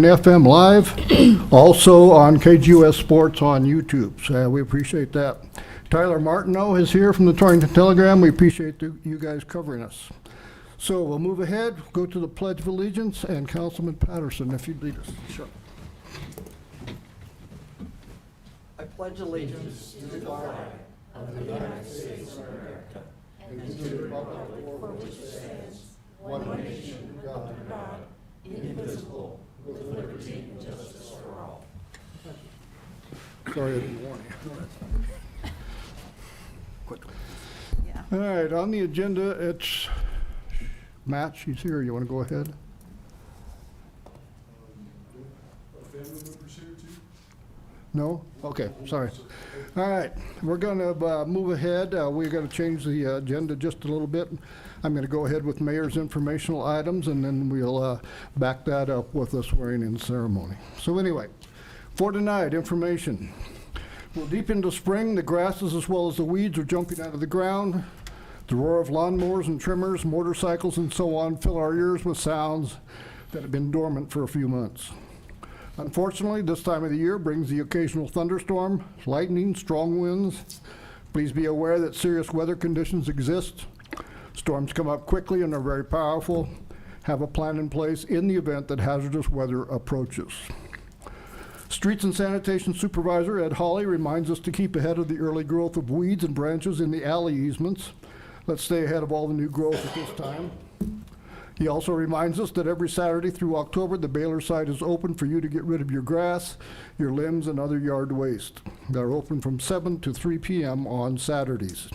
FM live, also on KGOS Sports on YouTube. So we appreciate that. Tyler Martineau is here from the Torrington Telegram. We appreciate you guys covering us. So we'll move ahead, go to the Pledge of Allegiance, and Councilman Patterson, if you'd lead us. Sure. I pledge allegiance to the flag of the United States of America and to the republic for which it stands, one nation, under God, indivisible, with liberty and justice for all. Sorry I didn't warn you. Yeah. All right, on the agenda, it's Matt, she's here. You want to go ahead? Are family members here too? No? Okay, sorry. All right, we're going to move ahead. We're going to change the agenda just a little bit. I'm going to go ahead with Mayor's informational items, and then we'll back that up with a swearing-in ceremony. So anyway, for tonight, information. We're deep into spring. The grasses as well as the weeds are jumping out of the ground. The roar of lawnmowers and trimmers, motorcycles, and so on fill our ears with sounds that have been dormant for a few months. Unfortunately, this time of the year brings the occasional thunderstorm, lightning, strong winds. Please be aware that serious weather conditions exist. Storms come up quickly and are very powerful. Have a plan in place in the event that hazardous weather approaches. Streets and Sanitation Supervisor Ed Hawley reminds us to keep ahead of the early growth of weeds and branches in the alley easements. Let's stay ahead of all the new growth at this time. He also reminds us that every Saturday through October, the baler site is open for you to get rid of your grass, your limbs, and other yard waste. They're open from 7 to 3 p.m. on Saturdays.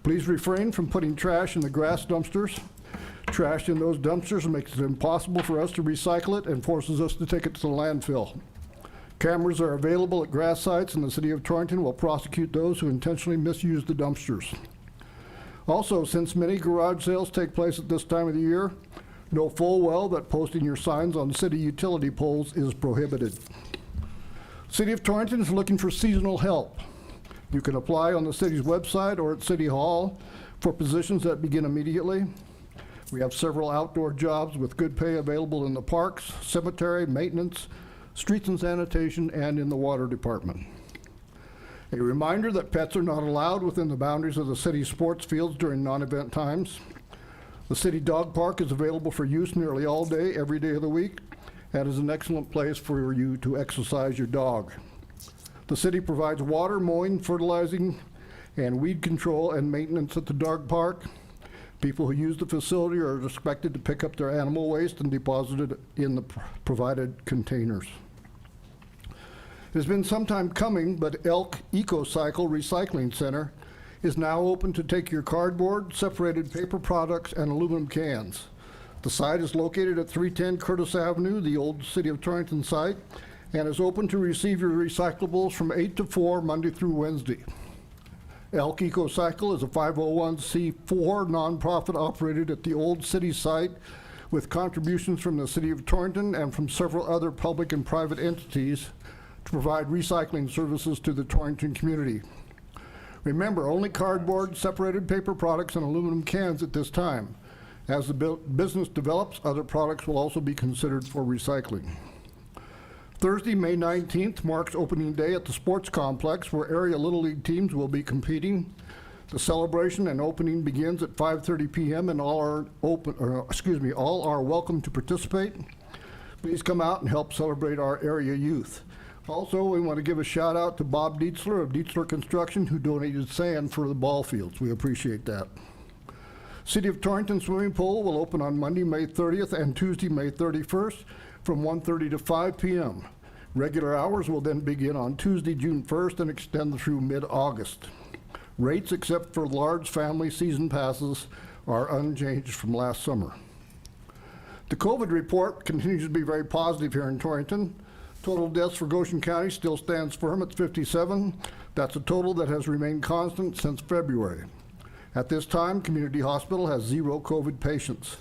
Please refrain from putting trash in the grass dumpsters. Trash in those dumpsters makes it impossible for us to recycle it and forces us to take it to the landfill. Cameras are available at grass sites, and the City of Torrington will prosecute those who intentionally misuse the dumpsters. Also, since many garage sales take place at this time of the year, know full well that posting your signs on city utility poles is prohibited. City of Torrington is looking for seasonal help. You can apply on the city's website or at City Hall for positions that begin immediately. We have several outdoor jobs with good pay available in the parks, cemetery, maintenance, streets and sanitation, and in the water department. A reminder that pets are not allowed within the boundaries of the city sports fields during non-event times. The city dog park is available for use nearly all day, every day of the week, and is an excellent place for you to exercise your dog. The city provides water, mowing, fertilizing, and weed control and maintenance at the dog park. People who use the facility are expected to pick up their animal waste and deposit it in the provided containers. It has been some time coming, but Elk EcoCycle Recycling Center is now open to take your cardboard, separated paper products, and aluminum cans. The site is located at 310 Curtis Avenue, the old City of Torrington site, and is open to receive your recyclables from 8 to 4 Monday through Wednesday. Elk EcoCycle is a 501c4 nonprofit operated at the old city site with contributions from the City of Torrington and from several other public and private entities to provide recycling services to the Torrington community. Remember, only cardboard, separated paper products, and aluminum cans at this time. As the business develops, other products will also be considered for recycling. Thursday, May 19th marks opening day at the sports complex where area Little League teams will be competing. The celebration and opening begins at 5:30 p.m. and all are welcome to participate. Please come out and help celebrate our area youth. Also, we want to give a shout out to Bob Dietzler of Dietzler Construction, who donated sand for the ball fields. We appreciate that. City of Torrington swimming pool will open on Monday, May 30th and Tuesday, May 31st from 1:30 to 5 p.m. Regular hours will then begin on Tuesday, June 1st and extend through mid-August. Rates, except for large family season passes, are unchanged from last summer. The COVID report continues to be very positive here in Torrington. Total deaths for Goshen County still stands firm at 57. That's a total that has remained constant since February. At this time, Community Hospital has 0 COVID patients.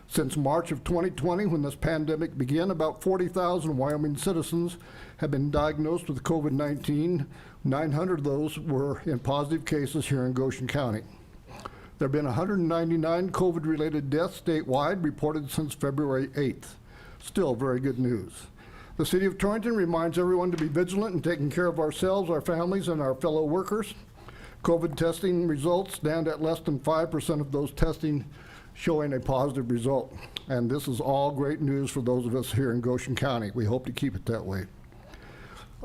Since March of 2020, when this pandemic began, about 40,000 Wyoming citizens have been diagnosed with COVID-19. 900 of those were in positive cases here in Goshen County. There have been 199 COVID-related deaths statewide reported since February 8th. Still very good news. The City of Torrington reminds everyone to be vigilant in taking care of ourselves, our families, and our fellow workers. COVID testing results stand at less than 5% of those testing showing a positive result. And this is all great news for those of us here in Goshen County. We hope to keep it that way.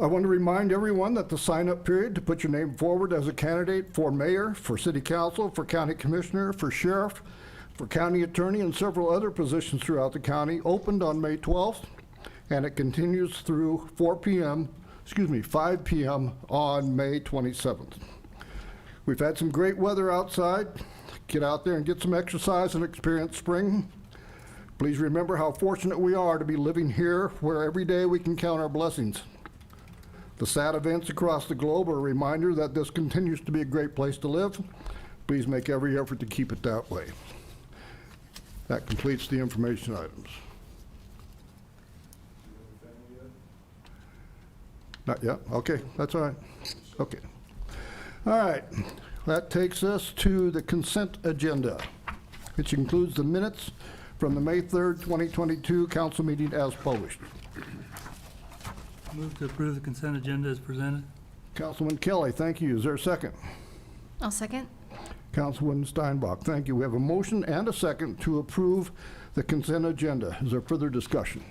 I want to remind everyone that the sign-up period to put your name forward as a candidate for mayor, for city council, for county commissioner, for sheriff, for county attorney, and several other positions throughout the county opened on May 12th, and it continues through 5 p.m. on May 27th. We've had some great weather outside. Get out there and get some exercise and experience spring. Please remember how fortunate we are to be living here where every day we can count our blessings. The sad events across the globe are a reminder that this continues to be a great place to live. Please make every effort to keep it that way. That completes the information items. Not yet? Okay, that's all right. Okay. All right, that takes us to the consent agenda, which includes the minutes from the May 3rd, 2022 council meeting as published. Move to approve the consent agenda as presented. Councilman Kelly, thank you. Is there a second? I'll second. Councilwoman Steinbach, thank you. We have a motion and a second to approve the consent agenda. Is there further discussion?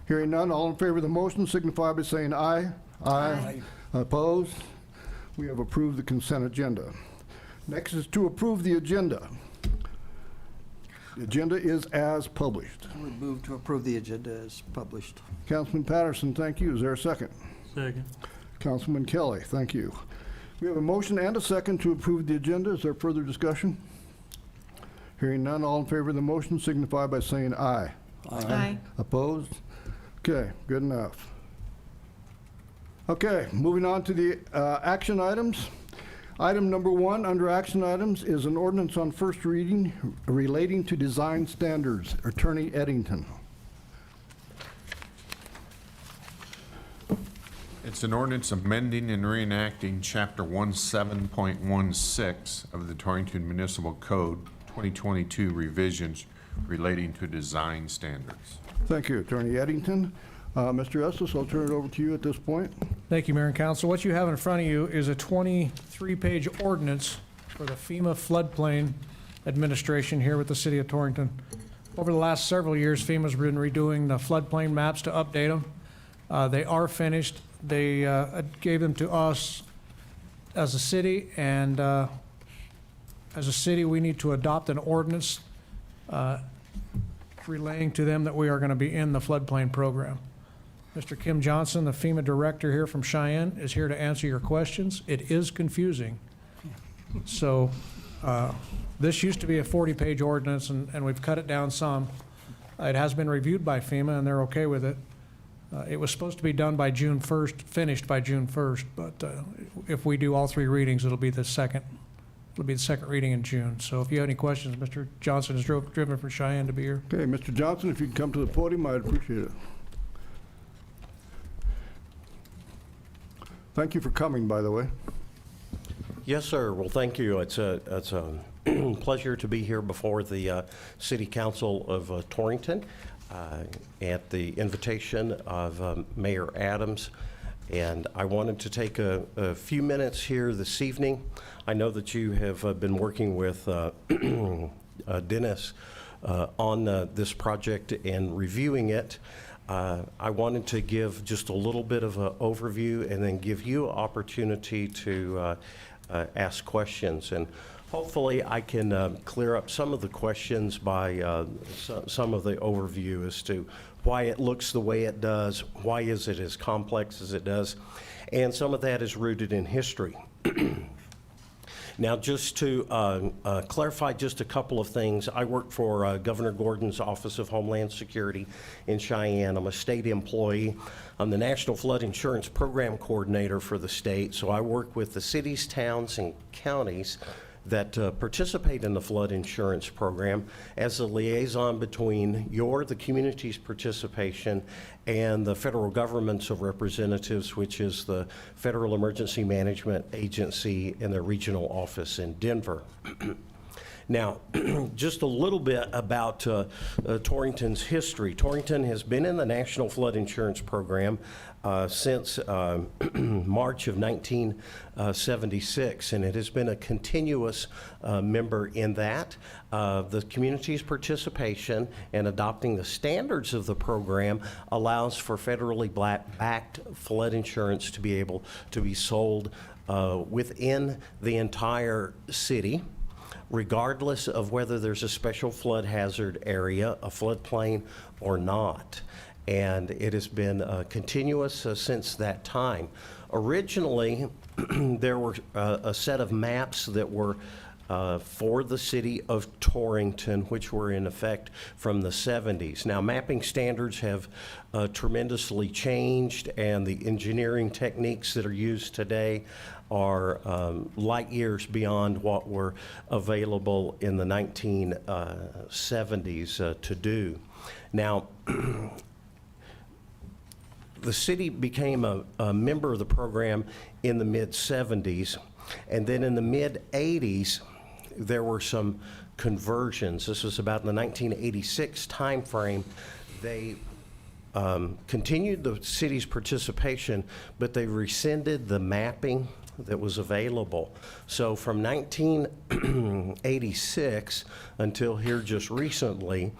Hearing none, all in favor of the motion signify by saying aye. Aye. Opposed? We have approved the consent agenda. Next is to approve the agenda. The agenda is as published. I would move to approve the agenda as published. Councilman Patterson, thank you. Is there a second? Second. Councilman Kelly, thank you. We have a motion and a second to approve the agenda. Is there further discussion? Hearing none, all in favor of the motion signify by saying aye. Aye. Opposed? Okay, good enough. Okay, moving on to the action items. Item number 1 under action items is an ordinance on first reading relating to design standards. Attorney Eddington. It's an ordinance amending and reenacting Chapter 17.16 of the Torrington Municipal Code 2022 revisions relating to design standards. Thank you, Attorney Eddington. Mr. Estes, I'll turn it over to you at this point. Thank you, Mayor and Council. What you have in front of you is a 23-page ordinance for the Fema Floodplain Administration here with the City of Torrington. Over the last several years, FEMA's been redoing the floodplain maps to update them. They are finished. They gave them to us as a city, and as a city, we need to adopt an ordinance relaying to them that we are going to be in the floodplain program. Mr. Kim Johnson, the FEMA director here from Cheyenne, is here to answer your questions. It is confusing. So this used to be a 40-page ordinance, and we've cut it down some. It has been reviewed by FEMA, and they're okay with it. It was supposed to be done by June 1st, finished by June 1st, but if we do all 3 readings, it'll be the second reading in June. So if you have any questions, Mr. Johnson is driven from Cheyenne to be here. Okay, Mr. Johnson, if you could come to the podium, I'd appreciate it. Thank you for coming, by the way. Yes, sir. Well, thank you. It's a pleasure to be here before the City Council of Torrington at the invitation of Mayor Adams. And I wanted to take a few minutes here this evening. I know that you have been working with Dennis on this project and reviewing it. I wanted to give just a little bit of an overview and then give you an opportunity to ask questions. And hopefully I can clear up some of the questions by some of the overview as to why it looks the way it does, why is it as complex as it does, and some of that is rooted in history. Now, just to clarify just a couple of things, I work for Governor Gordon's Office of Homeland Security in Cheyenne. I'm a state employee. I'm the National Flood Insurance Program Coordinator for the state, so I work with the cities, towns, and counties that participate in the flood insurance program as a liaison between the community's participation and the federal government's of representatives, which is the Federal Emergency Management Agency and their regional office in Denver. Now, just a little bit about Torrington's history. Torrington has been in the National Flood Insurance Program since March of 1976, and it has been a continuous member in that. The community's participation and adopting the standards of the program allows for federally backed flood insurance to be able to be sold within the entire city, regardless of whether there's a special flood hazard area, a floodplain, or not. And it has been continuous since that time. Originally, there were a set of maps that were for the city of Torrington, which were in effect from the 70s. Now, mapping standards have tremendously changed, and the engineering techniques that are used today are light years beyond what were available in the 1970s to do. Now, the city became a member of the program in the mid-70s, and then in the mid-80s, there were some conversions. This was about in the 1986 timeframe. They continued the city's participation, but they rescinded the mapping that was available. So from 1986 until here just recently,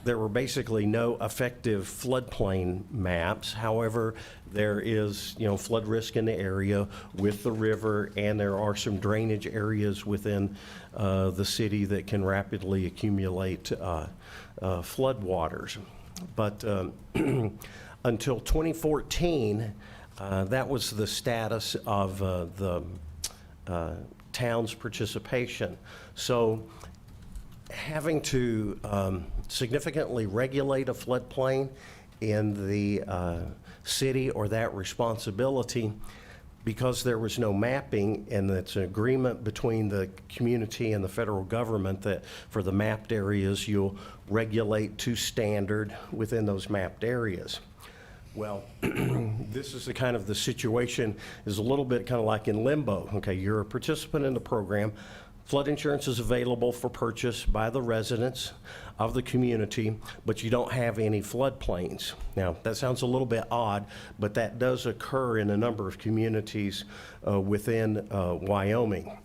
there were basically no effective floodplain maps. However, there is, flood risk in the area with the river, and there are some drainage areas within the city that can rapidly accumulate flood waters. But until 2014, that was the status of the town's participation. So having to significantly regulate a floodplain in the city, or that responsibility, because there was no mapping, and it's an agreement between the community and the federal government that for the mapped areas, you'll regulate to standard within those mapped areas. Well, this is the situation is a little bit kind of like in limbo. Okay, you're a participant in the program. Flood insurance is available for purchase by the residents of the community, but you don't have any floodplains. Now, that sounds a little bit odd, but that does occur in a number of communities within Wyoming.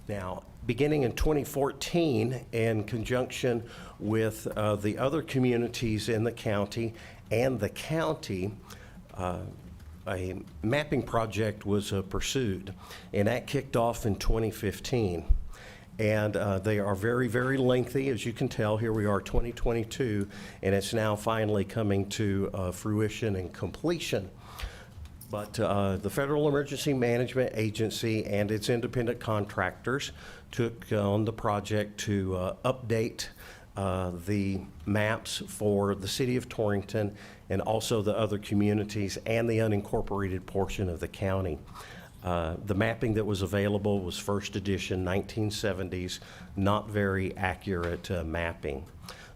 Now, beginning in 2014, in conjunction with the other communities in the county and the county, a mapping project was pursued, and that kicked off in 2015. And they are very, very lengthy, as you can tell. Here we are, 2022, and it's now finally coming to fruition and completion. But the Federal Emergency Management Agency and its independent contractors took on the project to update the maps for the city of Torrington and also the other communities and the unincorporated portion of the county. The mapping that was available was first edition, 1970s, not very accurate mapping.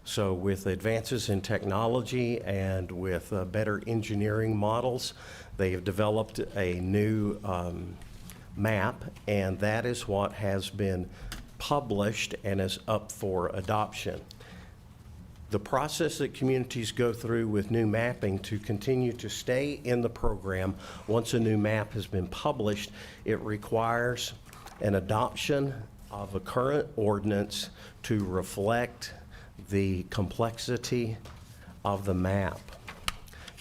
So with advances in technology and with better engineering models, they have developed a new map, and that is what has been published and is up for adoption. The process that communities go through with new mapping to continue to stay in the program, once a new map has been published, it requires an adoption of a current ordinance to reflect the complexity of the map.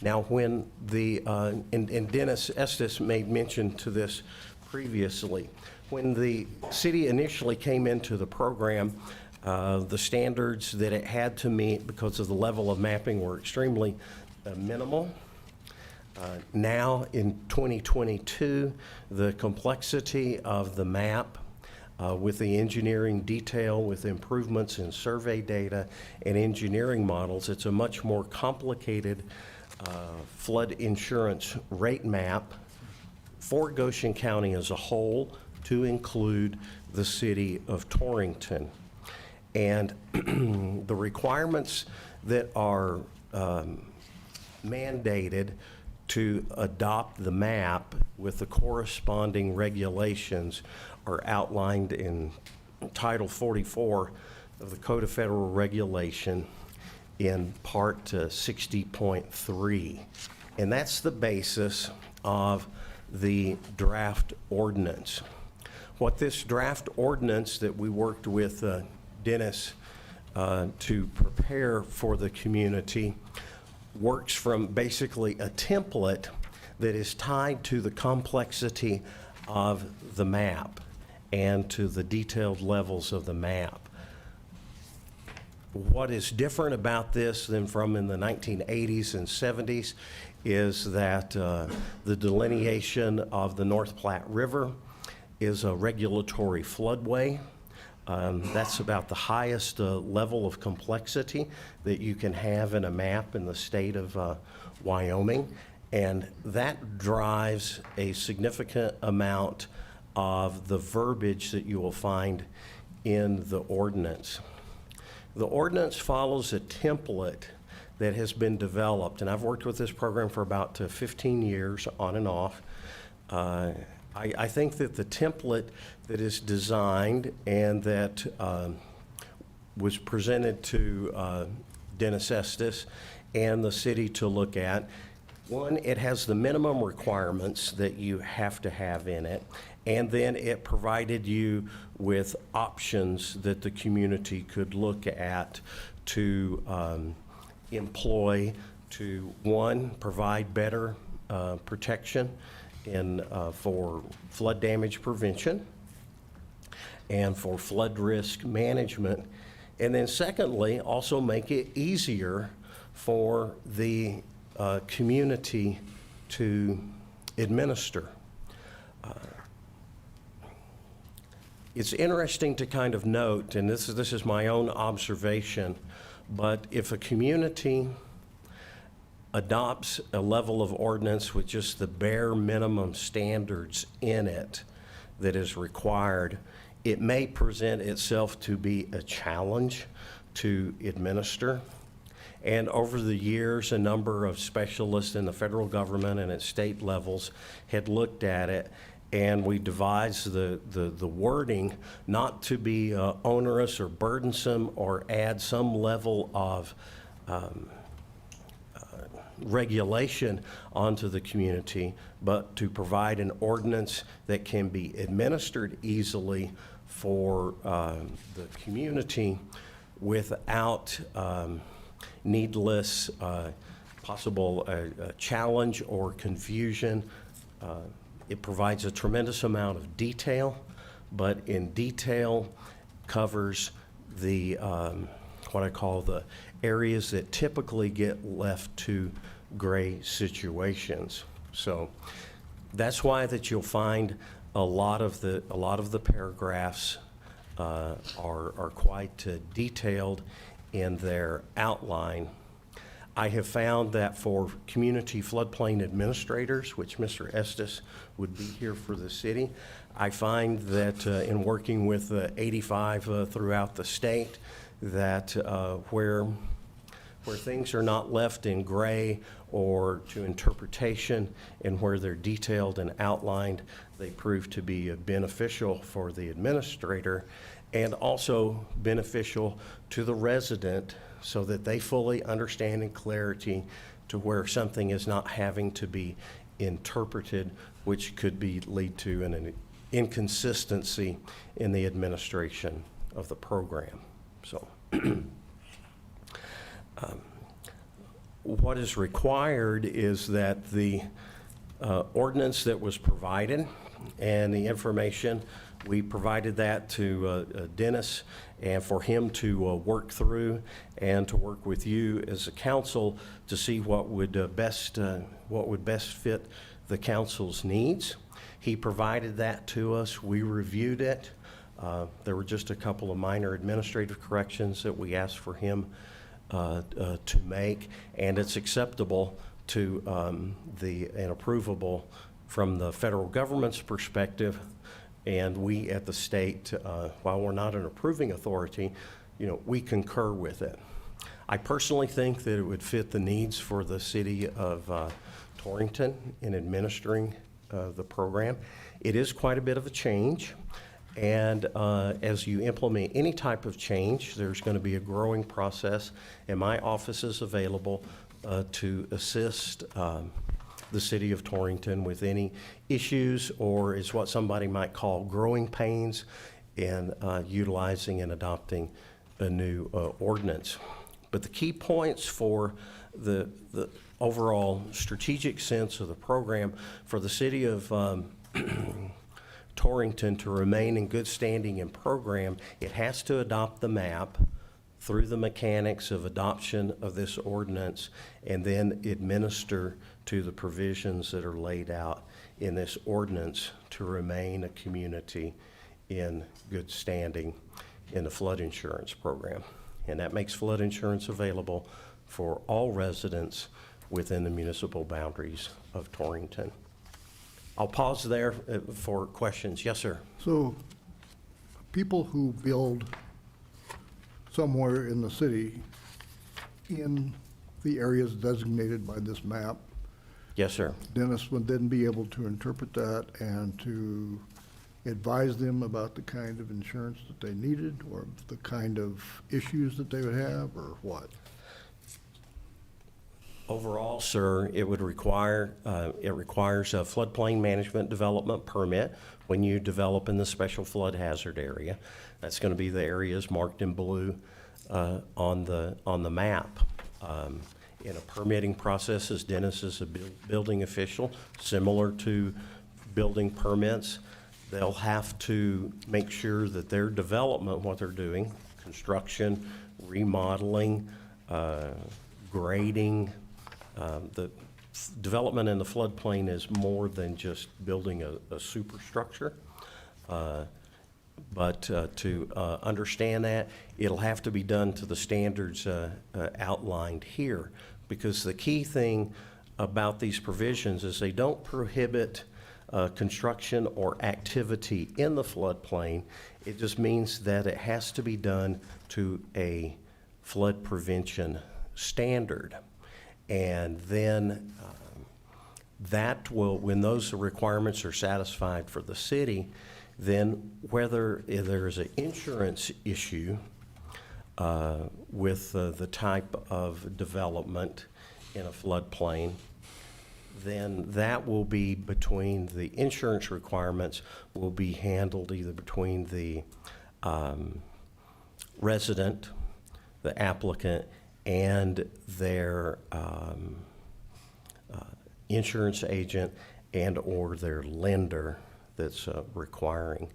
Now, when the, and Dennis Estes made mention to this previously, when the city initially came into the program, the standards that it had to meet because of the level of mapping were extremely minimal. Now in 2022, the complexity of the map with the engineering detail, with improvements in survey data and engineering models, it's a much more complicated flood insurance rate map for Goshen County as a whole, to include the city of Torrington. And the requirements that are mandated to adopt the map with the corresponding regulations are outlined in Title 44 of the Code of Federal Regulation in Part 60.3. And that's the basis of the draft ordinance. What this draft ordinance that we worked with Dennis to prepare for the community works from basically a template that is tied to the complexity of the map and to the detailed levels of the map. What is different about this than from in the 1980s and 70s is that the delineation of the North Platte River is a regulatory floodway. That's about the highest level of complexity that you can have in a map in the state of Wyoming. And that drives a significant amount of the verbiage that you will find in the ordinance. The ordinance follows a template that has been developed, and I've worked with this program for about 15 years on and off. I think that the template that is designed and that was presented to Dennis Estes and the city to look at, one, it has the minimum requirements that you have to have in it, and then it provided you with options that the community could look at to employ to, one, provide better protection for flood damage prevention and for flood risk management, and then secondly, also make it easier for the community to administer. It's interesting to kind of note, and this is my own observation, but if a community adopts a level of ordinance with just the bare minimum standards in it that is required, it may present itself to be a challenge to administer. And over the years, a number of specialists in the federal government and at state levels had looked at it, and we devised the wording not to be onerous or burdensome or add some level of regulation onto the community, but to provide an ordinance that can be administered easily for the community without needless possible challenge or confusion. It provides a tremendous amount of detail, but in detail covers the what I call the areas that typically get left to gray situations. So that's why that you'll find a lot of the paragraphs are quite detailed in their outline. I have found that for community floodplain administrators, which Mr. Estes would be here for the city, I find that in working with 85 throughout the state, that where things are not left in gray or to interpretation and where they're detailed and outlined, they prove to be beneficial for the administrator and also beneficial to the resident so that they fully understand in clarity to where something is not having to be interpreted, which could lead to an inconsistency in the administration of the program. So what is required is that the ordinance that was provided and the information, we provided that to Dennis and for him to work through and to work with you as a council to see what would best fit the council's needs. He provided that to us. We reviewed it. There were just a couple of minor administrative corrections that we asked for him to make, and it's acceptable to and approvable from the federal government's perspective. And we at the state, while we're not an approving authority, we concur with it. I personally think that it would fit the needs for the city of Torrington in administering the program. It is quite a bit of a change. And as you implement any type of change, there's going to be a growing process, and my office is available to assist the city of Torrington with any issues, or is what somebody might call growing pains in utilizing and adopting a new ordinance. But the key points for the overall strategic sense of the program for the city of Torrington to remain in good standing in program, it has to adopt the map through the mechanics of adoption of this ordinance, and then administer to the provisions that are laid out in this ordinance to remain a community in good standing in the flood insurance program. And that makes flood insurance available for all residents within the municipal boundaries of Torrington. I'll pause there for questions. Yes, sir. So people who build somewhere in the city in the areas designated by this map, Yes, sir. Dennis would then be able to interpret that and to advise them about the kind of insurance that they needed, or the kind of issues that they would have, or what? Overall, sir, it would require, it requires a floodplain management development permit when you develop in the special flood hazard area. That's going to be the areas marked in blue on the map. In a permitting process, as Dennis is a building official, similar to building permits, they'll have to make sure that their development, what they're doing, construction, remodeling, grading, the development in the floodplain is more than just building a superstructure. But to understand that, it'll have to be done to the standards outlined here, because the key thing about these provisions is they don't prohibit construction or activity in the floodplain. It just means that it has to be done to a flood prevention standard. And then that will, when those requirements are satisfied for the city, then whether there's an insurance issue with the type of development in a floodplain, then that will be between the insurance requirements will be handled either between the resident, the applicant, and their insurance agent and or their lender that's requiring.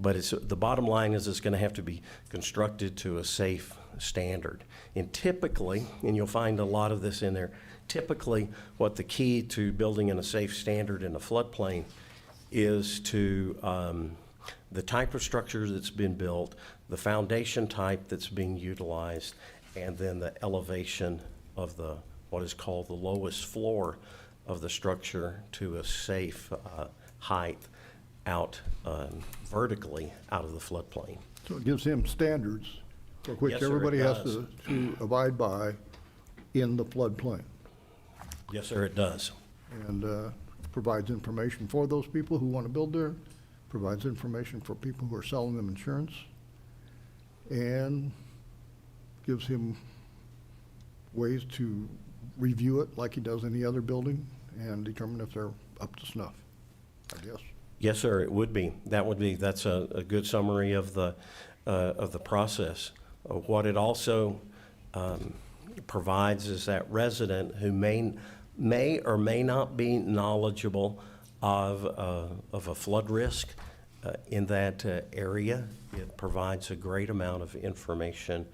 But it's, the bottom line is it's going to have to be constructed to a safe standard. And typically, and you'll find a lot of this in there, typically what the key to building in a safe standard in a floodplain is to the type of structure that's been built, the foundation type that's being utilized, and then the elevation of the what is called the lowest floor of the structure to a safe height out vertically out of the floodplain. So it gives him standards for which Yes, sir, it everybody has does. to abide by in the floodplain, Yes, sir, it does. and provides information for those people who want to build there, provides information for people who are selling them insurance, and gives him ways to review it like he does any other building and determine if they're up to snuff, I guess. Yes, sir, it would be. That's a good summary of the process. What it also provides is that resident who may or may not be knowledgeable of a flood risk in that area, it provides a great amount of information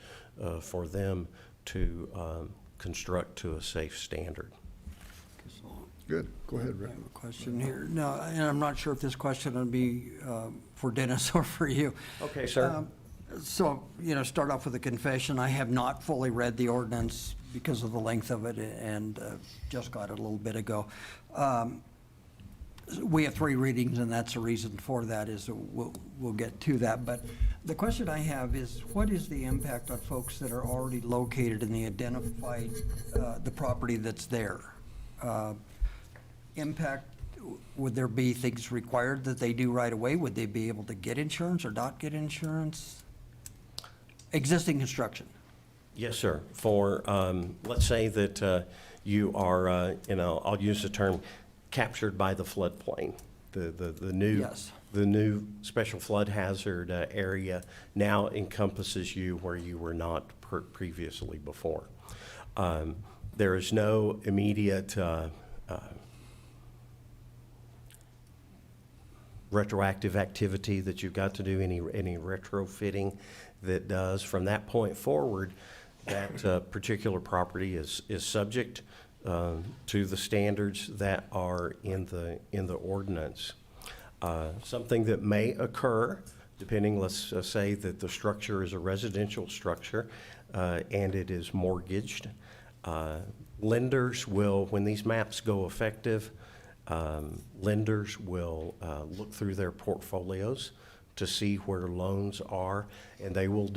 for them to construct to a safe standard. Good, go ahead, Rick. I have a question here. No, and I'm not sure if this question would be for Dennis or for you. Okay, sir. So, start off with a confession. I have not fully read the ordinance because of the length of it, and just got it a little bit ago. We have 3 readings, and that's the reason for that, is that we'll get to that. But the question I have is, what is the impact on folks that are already located in the identified, the property that's there? Impact would there be things required that they do right away? Would they be able to get insurance or not get insurance? Existing construction. Yes, sir. For, let's say that you are, I'll use the term captured by the floodplain. The new, Yes. the new special flood hazard area now encompasses you where you were not previously before. There is no immediate retroactive activity that you've got to do, any retrofitting that does. From that point forward, that particular property is subject to the standards that are in the ordinance. Something that may occur, depending, let's say that the structure is a residential structure and it is mortgaged, lenders will, when these maps go effective, lenders will look through their portfolios to see where loans are, and they will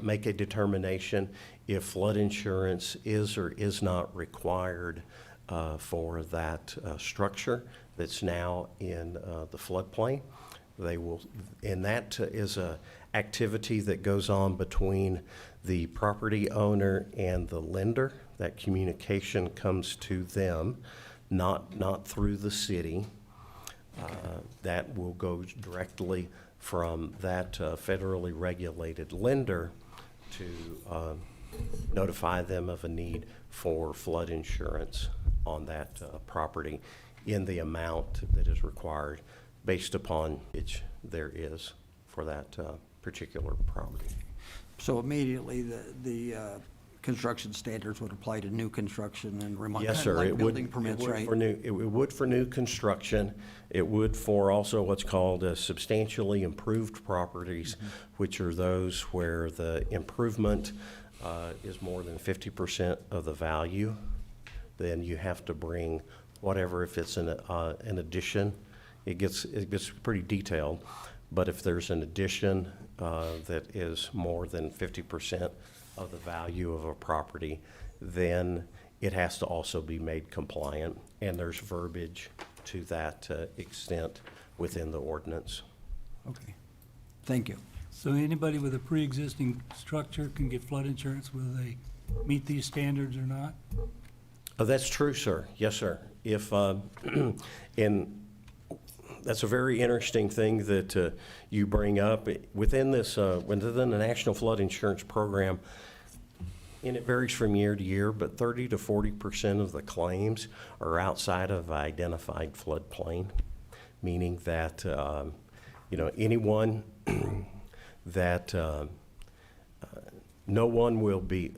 make a determination if flood insurance is or is not required for that structure that's now in the floodplain. They will, and that is a activity that goes on between the property owner and the lender. That communication comes to them, not through the city. That will go directly from that federally regulated lender to notify them of a need for flood insurance on that property in the amount that is required based upon which there is for that particular property. So immediately, the construction standards would apply to new construction and remodel? Yes, sir. Like It would- building permits, it would right? for new- It would for new construction. It would for also what's called substantially improved properties, which are those where the improvement is more than 50% of the value. Then you have to bring whatever, if it's an addition, it gets pretty detailed. But if there's an addition that is more than 50% of the value of a property, then it has to also be made compliant, and there's verbiage to that extent within the ordinance. Okay, thank you. So anybody with a pre-existing structure can get flood insurance whether they meet these standards or not? Oh, that's true, sir. Yes, sir. If, and that's a very interesting thing that you bring up. Within this, within the National Flood Insurance Program, and it varies from year to year, but 30 to 40% of the claims are outside of identified floodplain, meaning that, anyone that no one will be,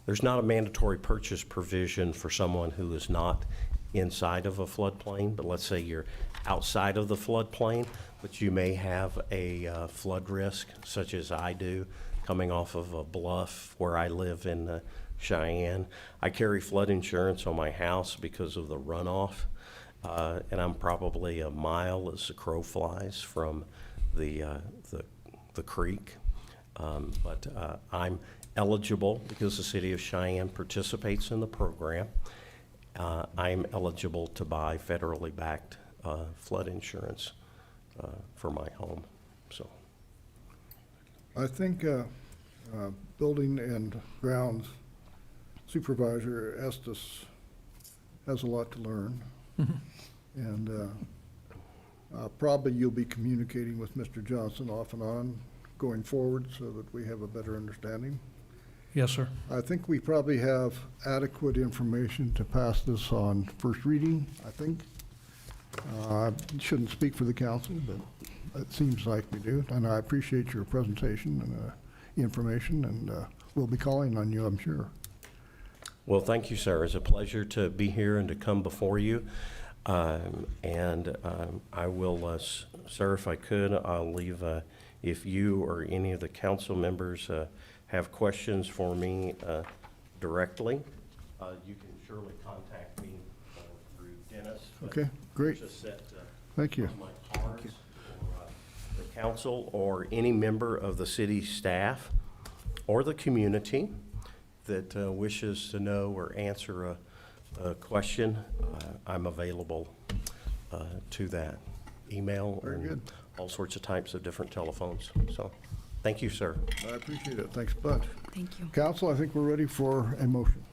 there's not a mandatory purchase provision for someone who is not inside of a floodplain, but let's say you're outside of the floodplain, but you may have a flood risk, such as I do, coming off of a bluff where I live in Cheyenne. I carry flood insurance on my house because of the runoff, and I'm probably a mile as the crow flies from the creek. But I'm eligible because the city of Cheyenne participates in the program. I'm eligible to buy federally backed flood insurance for my home. So, I think Building and Grounds Supervisor Estes has a lot to learn. And probably you'll be communicating with Mr. Johnson off and on going forward so that we have a better understanding. Yes, sir. I think we probably have adequate information to pass this on first reading, I think. I shouldn't speak for the council, but it seems like we do. And I appreciate your presentation and information, and we'll be calling on you, I'm sure. well, thank you, sir. It's a pleasure to be here and to come before you. And I will, sir, if I could, I'll leave, if you or any of the council members have questions for me directly, you can surely contact me through Dennis. but Okay, great. Just set Thank you. my cards for the council or any member of the city staff or the community that wishes to know or answer a question, I'm available to that. Email Very and good. all sorts of types of different telephones. So, thank you, sir. I appreciate it. Thanks, Bud. Thank you. Council, I think we're ready for a motion.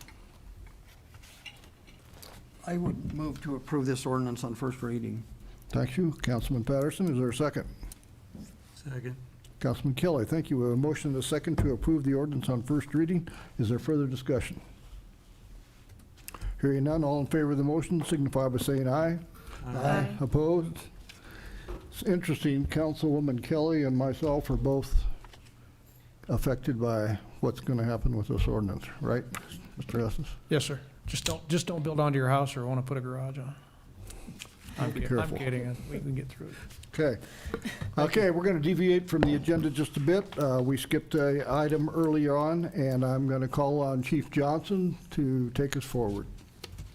I would move to approve this ordinance on first reading. Thank you. Councilman Patterson, is there a second? Second. Councilman Kelly, thank you. We have a motion and a second to approve the ordinance on first reading. Is there further discussion? Hearing none, all in favor of the motion signify by saying aye. Aye. Opposed? It's interesting, Councilwoman Kelly and myself are both affected by what's going to happen with this ordinance, right, Mr. Estes? Yes, sir. Just don't build onto your house or want to put a garage on. Be I'm careful. kidding. We can get through it. Okay. Okay, we're going to deviate from the agenda just a bit. We skipped an item earlier on, and I'm going to call on Chief Johnson to take us forward.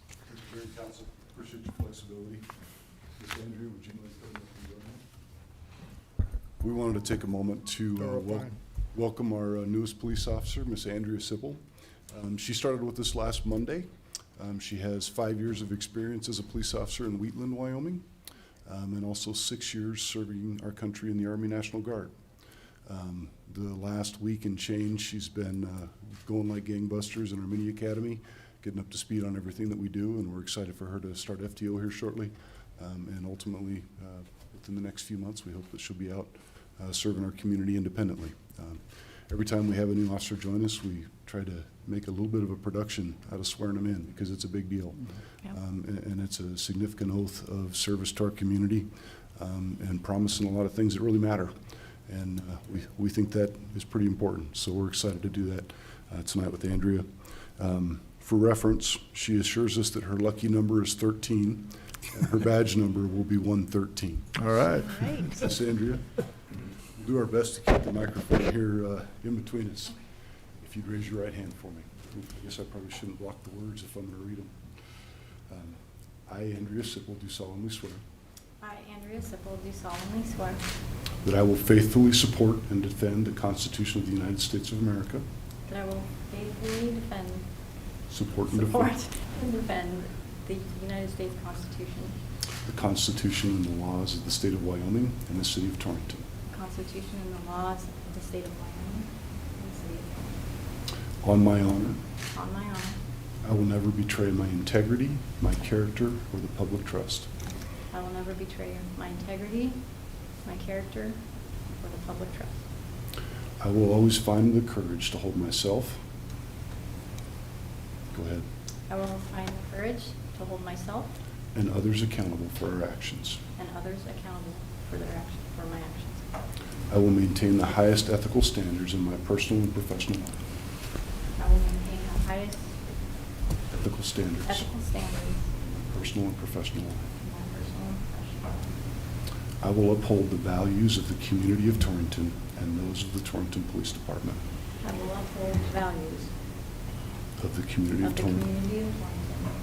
Thank you, Mayor and Council. Appreciate your flexibility. Ms. Andrea, would you mind coming up and joining me? We wanted to take a moment to Fine. welcome our newest police officer, Ms. Andrea Sipple. She started with us last Monday. She has 5 years of experience as a police officer in Wheatland, Wyoming, and also 6 years serving our country in the Army National Guard. The last week and change, she's been going like gangbusters in our mini academy, getting up to speed on everything that we do, and we're excited for her to start FTO here shortly. And ultimately, within the next few months, we hope that she'll be out serving our community independently. Every time we have a new officer join us, we try to make a little bit of a production out of swearing them in, because it's a big deal. Yep. And it's a significant oath of service to our community, and promising a lot of things that really matter. And we think that is pretty important, so we're excited to do that tonight with Andrea. For reference, she assures us that her lucky number is 13, and her badge number will be 113. All right. Right. Miss Andrea, we'll do our best to keep the microphone here in between us. If you'd raise your right hand for me. I guess I probably shouldn't block the words if I'm going to read them. I, Andrea Sipple, do solemnly swear I, Andrea Sipple, do solemnly swear that I will faithfully support and defend the Constitution of the United States of America, that I will faithfully defend, support and support, defend and defend the United States Constitution, the Constitution and the laws of the state of Wyoming and the city of Torrington. the Constitution and the laws of the state of Wyoming and the city of Torrington. On my honor, On my honor, I will never betray my integrity, my character, or the public trust. I will never betray my integrity, my character, or the public trust. I will always find the courage to hold myself. Go ahead. I will find the courage to hold myself And others accountable for our actions. and others accountable for their actions, for my actions. I will maintain the highest ethical standards in my personal and professional life. I will maintain the highest Ethical standards, ethical standards personal and professional life. in my personal and professional life. I will uphold the values of the community of Torrington and those of the Torrington Police Department. I will uphold the values Of the community of of the Torrington community of Torrington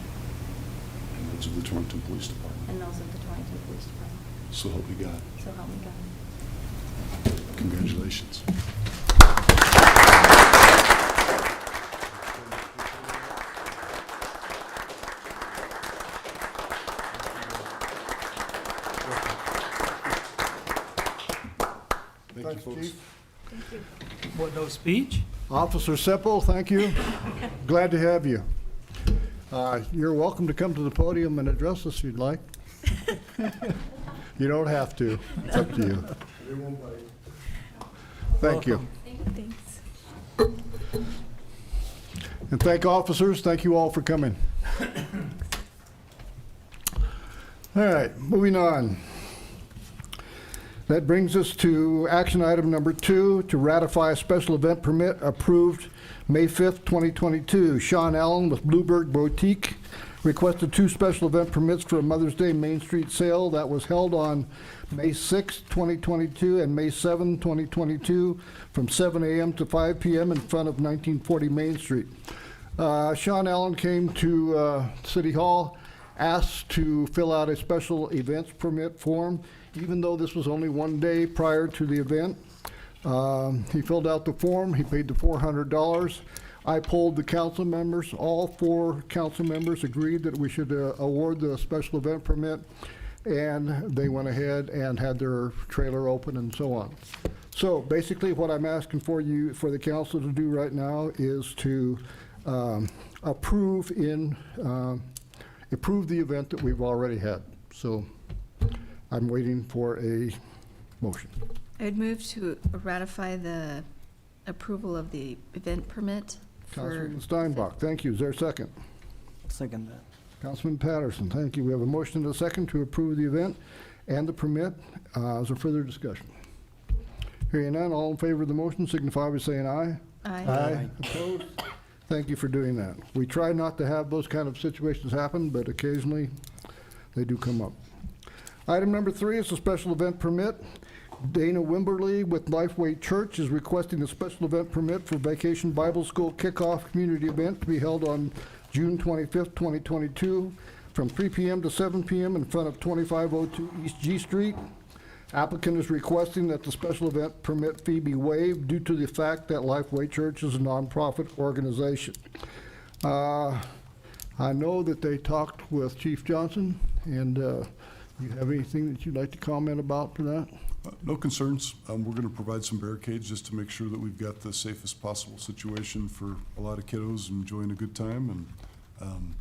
and those of the Torrington Police Department. and those of the Torrington Police Department. So help me God. So help me God. Congratulations. Thank you, Thanks, folks. Chief. What, no speech? Officer Sipple, thank you. Glad to have you. You're welcome to come to the podium and address us if you'd like. You don't have to. It's up to you. Thank you. Thanks. And thank officers. Thank you all for coming. All right, moving on. That brings us to action item number 2, to ratify a special event permit approved May 5th, 2022. Sean Allen with Bluebird Boutique requested 2 special event permits for a Mother's Day Main Street sale that was held on May 6th, 2022 and May 7th, 2022 from 7 a.m. to 5 p.m. in front of 1940 Main Street. Sean Allen came to City Hall, asked to fill out a special events permit form, even though this was only one day prior to the event. He filled out the form, he paid the $400. I polled the council members. All 4 council members agreed that we should award the special event permit, and they went ahead and had their trailer open and so on. So basically, what I'm asking for the council to do right now is to approve the event that we've already had. So I'm waiting for a motion. I'd move to ratify the approval of the event permit for. Councilman Steinbach, thank you. Is there a second? Second that. Councilman Patterson, thank you. We have a motion and a second to approve the event and the permit. Is there further discussion? Hearing none, all in favor of the motion signify by saying aye. Aye. Opposed? Thank you for doing that. We try not to have those kind of situations happen, but occasionally they do come up. Item number 3 is a special event permit. Dana Wimberly with Lifeway Church is requesting a special event permit for Vacation Bible School Kickoff Community Event to be held on June 25th, 2022, from 3 p.m. to 7 p.m. in front of 2502 East G Street. Applicant is requesting that the special event permit fee be waived due to the fact that Lifeway Church is a nonprofit organization. I know that they talked with Chief Johnson, and you have anything that you'd like to comment about for that? No concerns. We're going to provide some barricades just to make sure that we've got the safest possible situation for a lot of kiddos enjoying a good time. And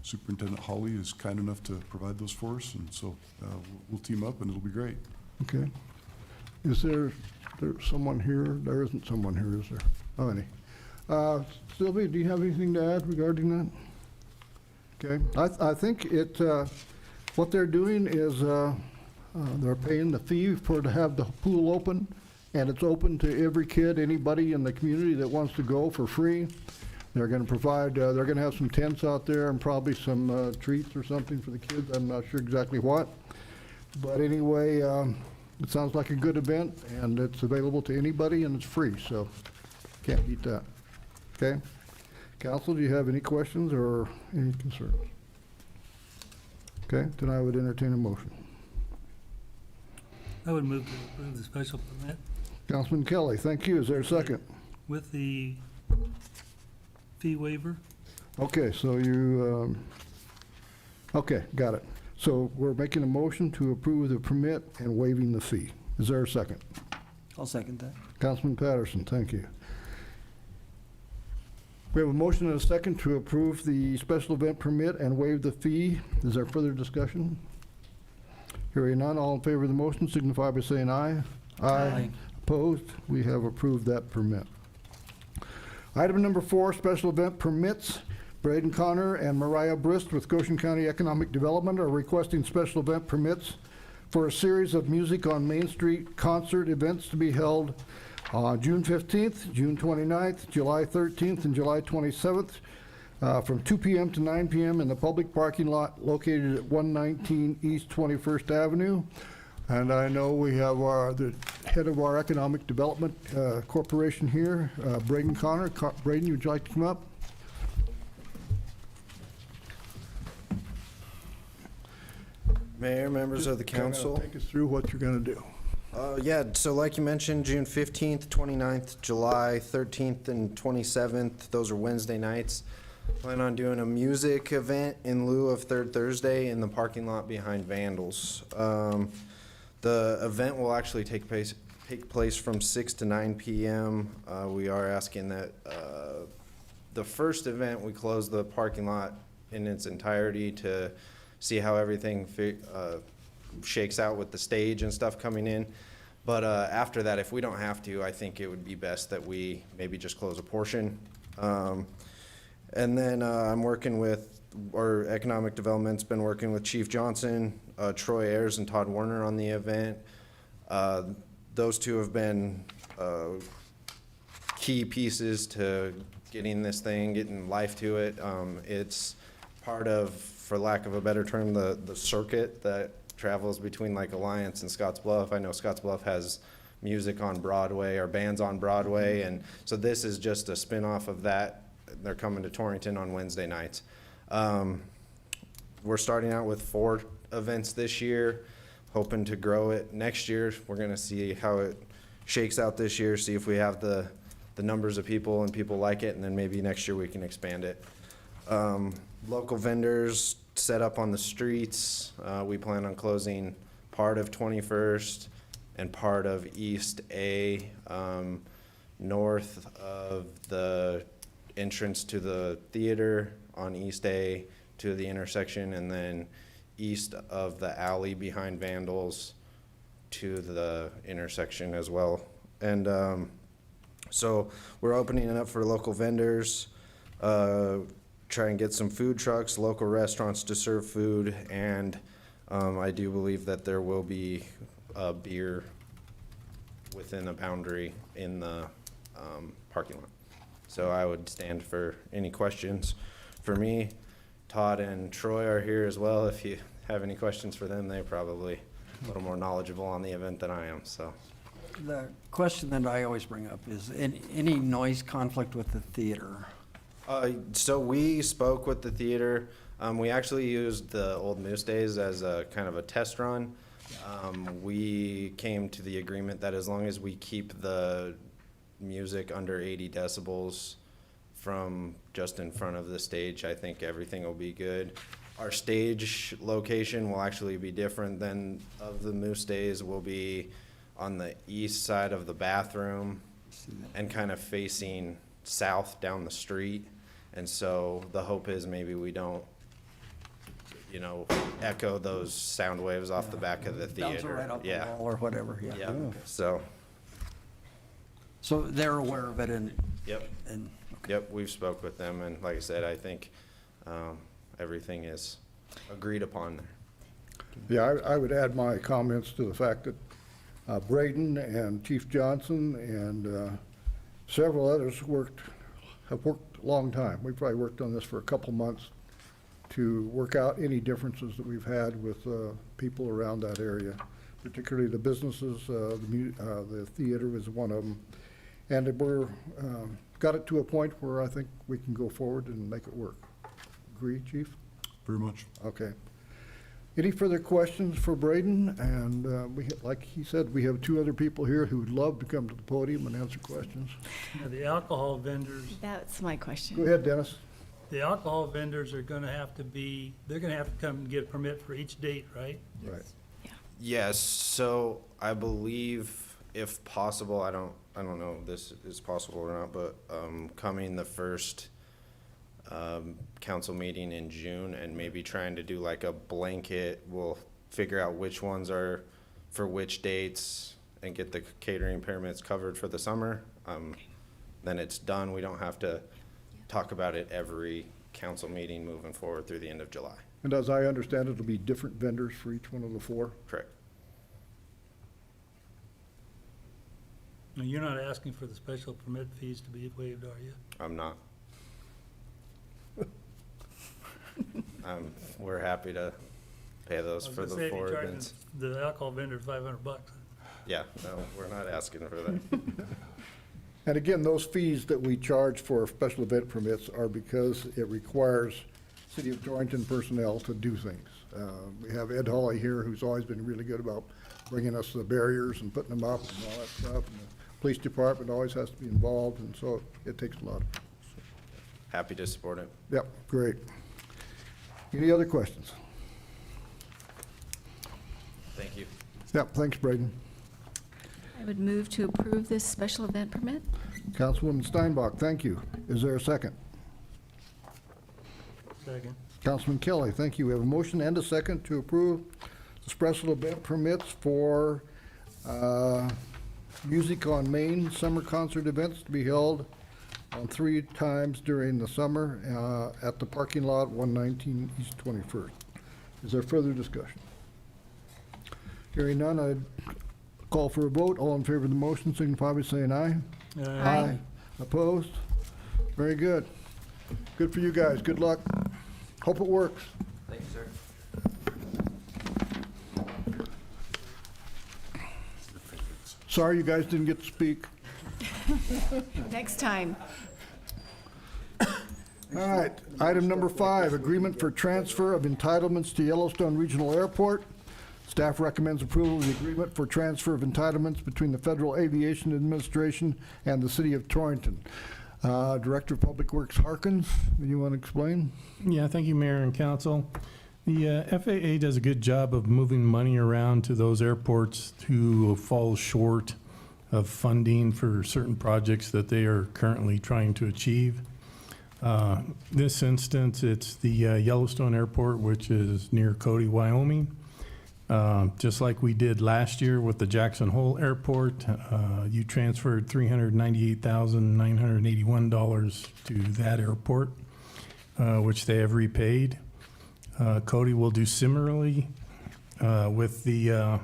Superintendent Hawley is kind enough to provide those for us, and so we'll team up and it'll be great. Okay. Is there someone here? There isn't someone here, is there? Oh, any. Sylvia, do you have anything to add regarding that? Okay. I think what they're doing is they're paying the fee to have the pool open, and it's open to every kid, anybody in the community that wants to go for free. They're going to provide, they're going to have some tents out there and probably some treats or something for the kids. I'm not sure exactly what. But anyway, it sounds like a good event, and it's available to anybody, and it's free, so can't beat that. Okay? Council, do you have any questions or any concerns? Okay, then I would entertain a motion. I would move to approve the special permit Councilman Kelly, thank you. Is there a second? with the fee waiver. Okay, so you, okay, got it. So we're making a motion to approve the permit and waiving the fee. Is there a second? I'll second that. Councilman Patterson, thank you. We have a motion and a second to approve the special event permit and waive the fee. Is there further discussion? Hearing none, all in favor of the motion signify by saying aye. Aye. Opposed? We have approved that permit. Item number 4, special event permits. Braden Connor and Mariah Brist with Goshen County Economic Development are requesting special event permits for a series of Music on Main Street concert events to be held June 15th, June 29th, July 13th, and July 27th from 2 p.m. to 9 p.m. in the public parking lot located at 119 East 21st Avenue. And I know we have the head of our Economic Development Corporation here, Braden Connor. Braden, would you like to come up? Mayor, members of the council. Take us through what you're going to do. Yeah, so like you mentioned, June 15th, 29th, July 13th, and 27th, those are Wednesday nights. Plan on doing a music event in lieu of Third Thursday in the parking lot behind Vandals. The event will actually take place from 6 to 9 p.m. We are asking that the first event, we close the parking lot in its entirety to see how everything shakes out with the stage and stuff coming in. But after that, if we don't have to, I think it would be best that we maybe just close a portion. And then I'm working with, our economic development's been working with Chief Johnson, Troy Ayers, and Todd Warner on the event. Those two have been key pieces to getting this thing, getting life to it. It's part of, for lack of a better term, the circuit that travels between like Alliance and Scottsbluff. I know Scottsbluff has music on Broadway or bands on Broadway, and so this is just a spin-off of that. They're coming to Torrington on Wednesday nights. We're starting out with 4 events this year, hoping to grow it next year. We're gonna see how it shakes out this year, see if we have the the numbers of people and people like it, and then maybe next year we can expand it. Local vendors set up on the streets. We plan on closing part of 21st and part of East A, north of the entrance to the theater on East A to the intersection, and then east of the alley behind Vandals to the intersection as well. And so we're opening it up for local vendors, try and get some food trucks, local restaurants to serve food, and I do believe that there will be beer within a boundary in the parking lot. So I would stand for any questions. For me, Todd and Troy are here as well. If you have any questions for them, they're probably a little more knowledgeable on the event than I am, so. The question that I always bring up is any noise conflict with the theater? So we spoke with the theater. We actually used the Old Moose Days as a kind of a test run. We came to the agreement that as long as we keep the music under 80 decibels from just in front of the stage, I think everything will be good. Our stage location will actually be different than of the Moose Days. Will be on the east side of the bathroom and kind of facing south down the street. And so the hope is maybe we don't, you know, echo those sound waves off the back of the Bounce theater. right off the Yeah. wall or whatever, yeah. Yeah, so, So they're aware of it and, yep, okay. yep, we've spoke with them, and like I said, I think everything is agreed upon there. Yeah, I would add my comments to the fact that Braden and Chief Johnson and several others have worked a long time. We probably worked on this for a couple months to work out any differences that we've had with people around that area, particularly the businesses. The theater is one of them. And we're got it to a point where I think we can go forward and make it work. Agree, Chief? Very much. Okay. Any further questions for Braden? And like he said, we have two other people here who would love to come to the podium and answer questions. Now, the alcohol vendors, That's my question. Go ahead, Dennis. the alcohol vendors are gonna have to be, they're gonna have to come and get a permit for each date, right? Right. Yes, so I believe if possible, I don't know if this is possible or not, but coming the first council meeting in June and maybe trying to do like a blanket, we'll figure out which ones are for which dates and get the catering permits covered for the summer. Then it's done. We don't have to talk about it every council meeting moving forward through the end of July. And as I understand it, it'll be different vendors for each one of the four. Correct. Now, you're not asking for the special permit fees to be waived, are you? I'm not. We're happy to pay those for the four events. The alcohol vendor $500. Yeah, no, we're not asking for that. And again, those fees that we charge for special event permits are because it requires City of Torrington personnel to do things. We have Ed Hawley here, who's always been really good about bringing us the barriers and putting them up and all that stuff. And the police department always has to be involved, and so it takes a lot. Happy to support it. Yep, great. Any other questions? Thank you. Yep, thanks, Braden. I would move to approve this special event permit. Councilwoman Steinbach, thank you. Is there a second? Second. Councilman Kelly, thank you. We have a motion and a second to approve the special event permits for Music on Main summer concert events to be held on 3 times during the summer at the parking lot 119 East 21st. Is there further discussion? Hearing none, I'd call for a vote. All in favor of the motion, signify by saying aye. Aye. Opposed? Very good. Good for you guys. Good luck. Hope it works. Thank you, sir. Sorry you guys didn't get to speak. Next time. All right, item number 5, agreement for transfer of entitlements to Yellowstone Regional Airport. Staff recommends approval of the agreement for transfer of entitlements between the Federal Aviation Administration and the City of Torrington. Director of Public Works Harkins, you want to explain? Yeah, thank you, Mayor and Council. The FAA does a good job of moving money around to those airports who fall short of funding for certain projects that they are currently trying to achieve. This instance, it's the Yellowstone Airport, which is near Cody, Wyoming. Just like we did last year with the Jackson Hole Airport, you transferred $398,981 to that airport, which they have repaid. Cody will do similarly with the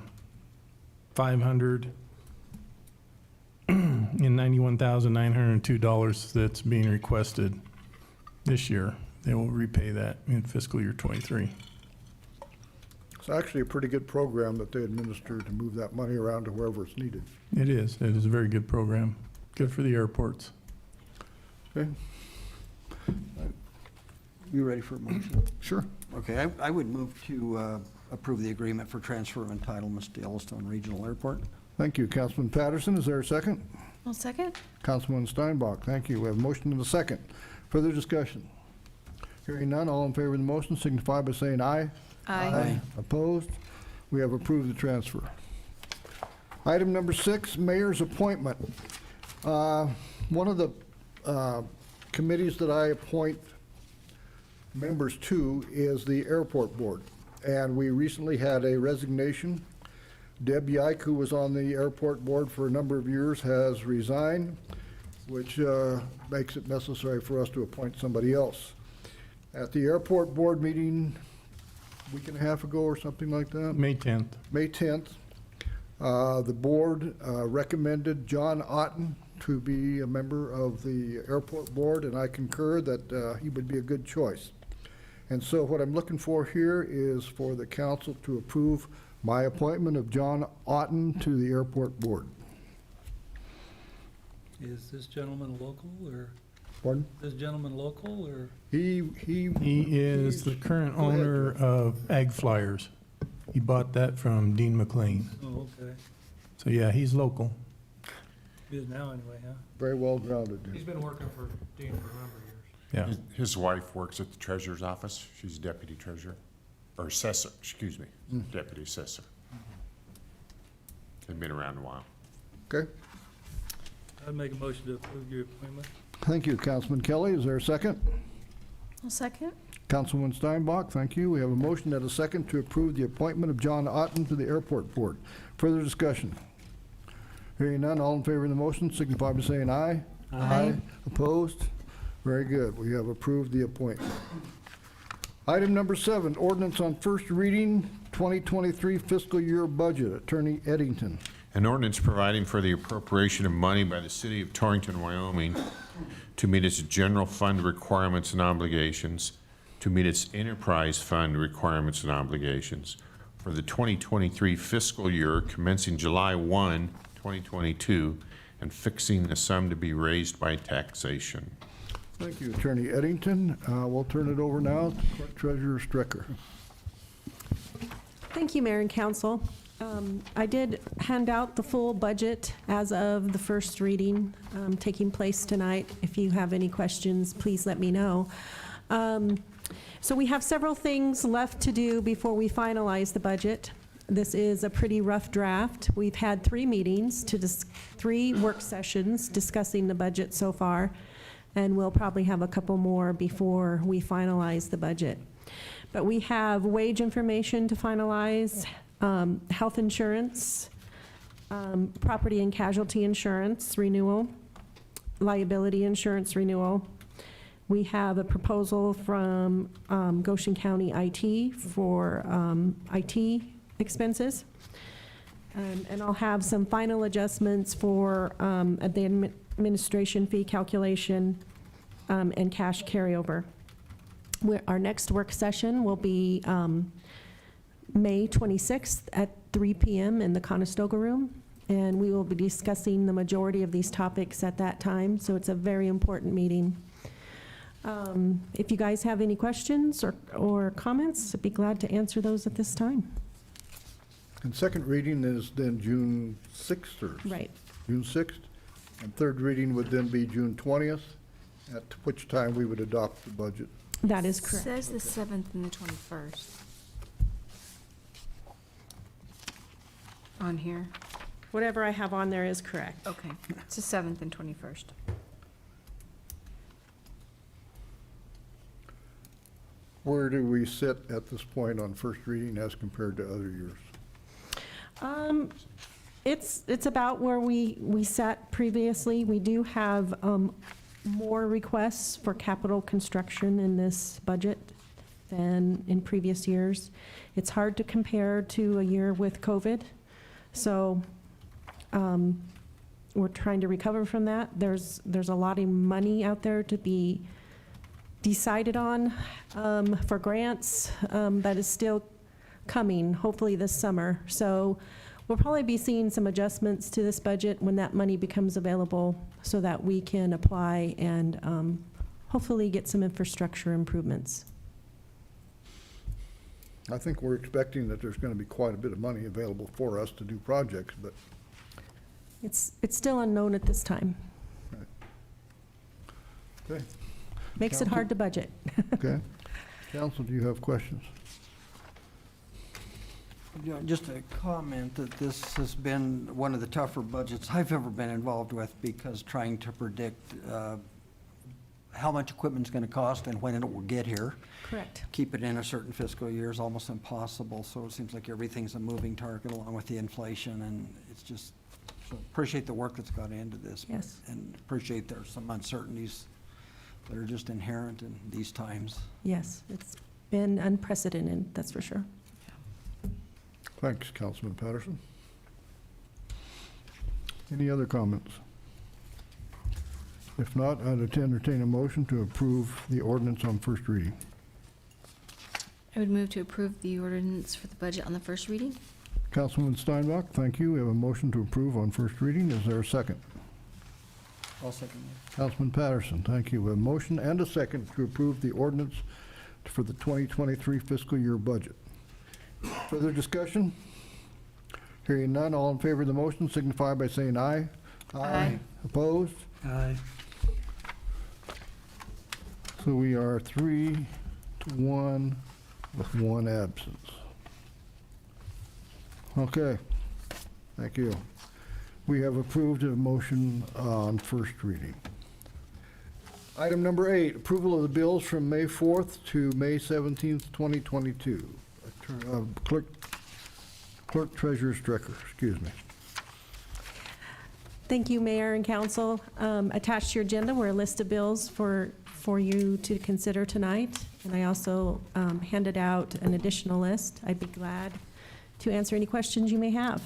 $591,902 that's being requested this year. They will repay that in fiscal year '23. It's actually a pretty good program that they administer to move that money around to wherever it's needed. It is. It is a very good program. Good for the airports. Okay? You ready for a motion? Sure. Okay, I would move to approve the agreement for transfer of entitlements to Yellowstone Regional Airport. Thank you. Councilman Patterson, is there a second? I'll second. Councilman Steinbach, thank you. We have a motion and a second. Further discussion? Hearing none, all in favor of the motion signify by saying aye. Aye. Opposed? We have approved the transfer. Item number 6, mayor's appointment. One of the committees that I appoint members to is the airport board. And we recently had a resignation. Deb Yike, who was on the airport board for a number of years, has resigned, which makes it necessary for us to appoint somebody else. At the airport board meeting a week and a half ago or something like that, May 10th. May 10th, the board recommended John Otten to be a member of the airport board, and I concur that he would be a good choice. And so what I'm looking for here is for the council to approve my appointment of John Otten to the airport board. Is this gentleman local, or, Pardon? this gentleman local, or? He is the current owner of Ag Flyers. He bought that from Dean McLean. Oh, okay. So yeah, he's local. He is now anyway, huh? Very well grounded. He's been working for Dean for a number of years. Yeah. His wife works at the treasurer's office. She's deputy treasurer, or assessor, excuse me, deputy assessor. They've been around a while. Okay. I'd make a motion to approve your appointment. Thank you, Councilman Kelly. Is there a second? I'll second. Councilman Steinbach, thank you. We have a motion and a second to approve the appointment of John Otten to the airport board. Further discussion? Hearing none, all in favor of the motion signify by saying aye. Aye. Opposed? Very good. We have approved the appointment. Item number 7, ordinance on first reading, 2023 fiscal year budget. Attorney Eddington. An ordinance providing for the appropriation of money by the city of Torrington, Wyoming to meet its general fund requirements and obligations, to meet its enterprise fund requirements and obligations for the 2023 fiscal year commencing July 1, 2022, and fixing the sum to be raised by taxation. Thank you, Attorney Eddington. We'll turn it over now to Clerk Treasurer Stricker. Thank you, Mayor and Council. I did hand out the full budget as of the first reading taking place tonight. If you have any questions, please let me know. So we have several things left to do before we finalize the budget. This is a pretty rough draft. We've had 3 meetings, 3 work sessions discussing the budget so far, and we'll probably have a couple more before we finalize the budget. But we have wage information to finalize, health insurance, property and casualty insurance renewal, liability insurance renewal. We have a proposal from Goshen County IT for IT expenses. And I'll have some final adjustments for the administration fee calculation and cash carryover. Our next work session will be May 26th at 3 p.m. in the Conestoga Room, and we will be discussing the majority of these topics at that time, so it's a very important meeting. If you guys have any questions or comments, I'd be glad to answer those at this time. And second reading is then June 6th or? Right. June 6th. And third reading would then be June 20th, at which time we would adopt the budget. That is correct. Says the 7th and the 21st. On here. Whatever I have on there is correct. Okay, it's the 7th and 21st. Where do we sit at this point on first reading as compared to other years? It's about where we sat previously. We do have more requests for capital construction in this budget than in previous years. It's hard to compare to a year with COVID, so we're trying to recover from that. There's a lot of money out there to be decided on for grants that is still coming, hopefully this summer. So we'll probably be seeing some adjustments to this budget when that money becomes available so that we can apply and hopefully get some infrastructure improvements. I think we're expecting that there's going to be quite a bit of money available for us to do projects, but It's still unknown at this time. okay. Makes it hard to budget. Okay. Council, do you have questions? Just a comment that this has been one of the tougher budgets I've ever been involved with, because trying to predict how much equipment's gonna cost and when it will get here, Correct. keep it in a certain fiscal year is almost impossible. So it seems like everything's a moving target along with the inflation, and it's just, so appreciate the work that's gone into this. Yes. And appreciate there's some uncertainties that are just inherent in these times. Yes, it's been unprecedented, that's for sure. Thanks, Councilman Patterson. Any other comments? If not, I'd entertain a motion to approve the ordinance on first reading. I would move to approve the ordinance for the budget on the first reading. Councilman Steinbach, thank you. We have a motion to approve on first reading. Is there a second? I'll second that. Councilman Patterson, thank you. We have a motion and a second to approve the ordinance for the 2023 fiscal year budget. Further discussion? Hearing none, all in favor of the motion signify by saying aye. Aye. Opposed? Aye. So we are 3-1 with one absence. Okay, thank you. We have approved a motion on first reading. Item number 8, approval of the bills from May 4th to May 17th, 2022. Clerk Treasurer's Director, excuse me. Thank you, Mayor and Council. Attached to your agenda were a list of bills for you to consider tonight, and I also handed out an additional list. I'd be glad to answer any questions you may have.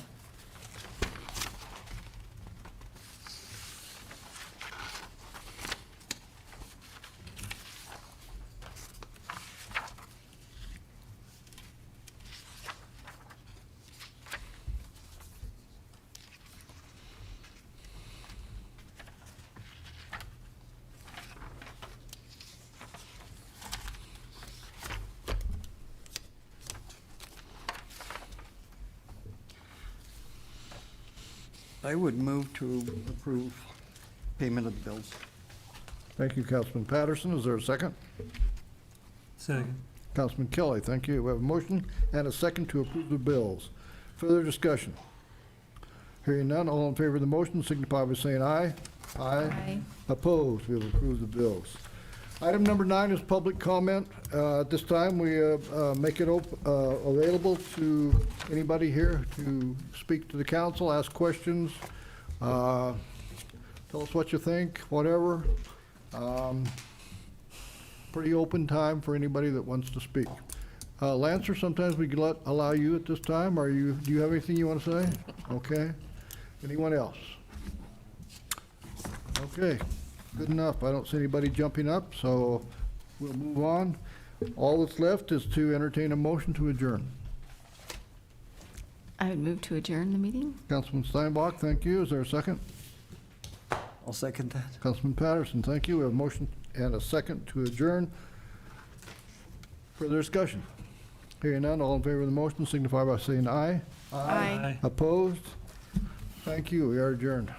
I would move to approve payment of the bills. Thank you, Councilman Patterson. Is there a second? Second. Councilman Kelly, thank you. We have a motion and a second to approve the bills. Further discussion? Hearing none, all in favor of the motion signify by saying aye. Aye. Opposed? We have approved the bills. Item number 9 is public comment. At this time, we make it available to anybody here to speak to the council, ask questions, tell us what you think, whatever. Pretty open time for anybody that wants to speak. Lancer, sometimes we can allow you at this time. Do you have anything you want to say? Okay. Anyone else? Okay. Good enough. I don't see anybody jumping up, so we'll move on. All that's left is to entertain a motion to adjourn. I would move to adjourn the meeting. Councilman Steinbach, thank you. Is there a second? I'll second that. Councilman Patterson, thank you. We have a motion and a second to adjourn. Further discussion? Hearing none, all in favor of the motion signify by saying aye. Aye. Opposed? Thank you, we are adjourned.